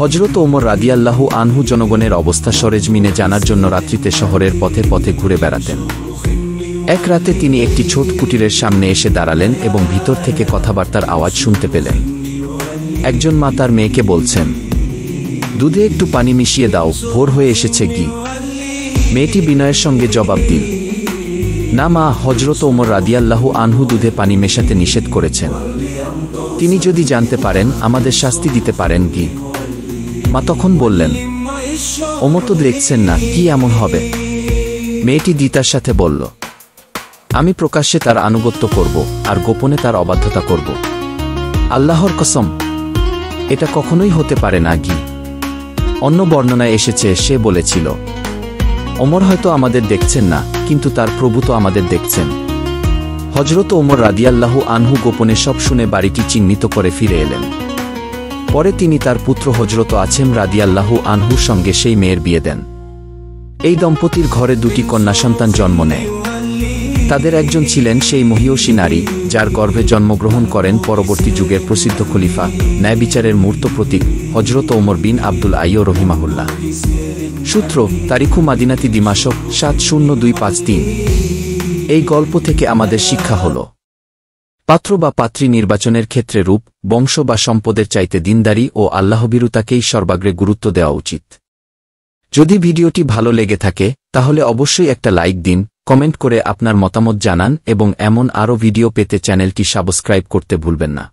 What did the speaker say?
হযরত ওমর রাদিয়াল্লাহু আনহু জনগণের অবস্থা সরেজমিনে জানার জন্য রাত্রিতে শহরের পথে পথে ঘুরে বেড়াতেন। এক রাতে তিনি একটি ছোট কুটিরের সামনে এসে দাঁড়ালেন এবং ভিতর থেকে কথাবার্তার আওয়াজ শুনতে পেলেন। একজন মা তার মেয়েকে বলছেন, দুধে একটু পানি মিশিয়ে দাও, ভোর হয়ে এসেছে কি। মেয়েটি বিনয়ের সঙ্গে জবাব দিল, না মা, হযরত ওমর রাদিয়াল্লাহু আনহু দুধে পানি মেশাতে নিষেধ করেছেন। তিনি যদি জানতে পারেন আমাদের শাস্তি দিতে পারেন কি। মা তখন বললেন, ওমর তো দেখছেন না, কি এমন হবে। মেয়েটি দ্বিধার সাথে বলল, আমি প্রকাশ্যে তার আনুগত্য করব আর গোপনে তার অবাধ্যতা করব। আল্লাহর কসম, এটা কখনোই হতে পারে না কি। অন্য বর্ণনায় এসেছে সে বলেছিল, ওমর হয়তো আমাদের দেখছেন না, কিন্তু তার প্রভু তো আমাদের দেখছেন। হযরত ওমর রাদিয়াল্লাহু আনহু গোপনে সব শুনে বাড়িটি চিহ্নিত করে ফিরে এলেন। পরে তিনি তার পুত্র হযরত আছেম রাদিয়াল্লাহু আনহুর সঙ্গে সেই মেয়ের বিয়ে দেন। এই দম্পতির ঘরে দুটি কন্যা সন্তান জন্ম নেয়। তাদের একজন ছিলেন সেই মহিয়সী নারী যার গর্ভে জন্মগ্রহণ করেন পরবর্তী যুগের প্রসিদ্ধ খলিফা, ন্যায় বিচারের মূর্ত প্রতীক হযরত ওমর বিন আব্দুল আইয় রহিমাহুল্লাহ। সূত্র তারিখু মাদিনাতি দিমাশক ৭০২৫৩। এই গল্প থেকে আমাদের শিক্ষা হল, পাত্র বা পাত্রী নির্বাচনের ক্ষেত্রে রূপ, বংশ বা সম্পদের চাইতে দিনদারি ও আল্লাহভীরুতাকেই সর্বাগ্রে গুরুত্ব দেওয়া উচিত। যদি ভিডিওটি ভালো লেগে থাকে তাহলে অবশ্যই একটা লাইক দিন, কমেন্ট করে আপনার মতামত জানান এবং এমন আরও ভিডিও পেতে চ্যানেলটি সাবস্ক্রাইব করতে ভুলবেন না।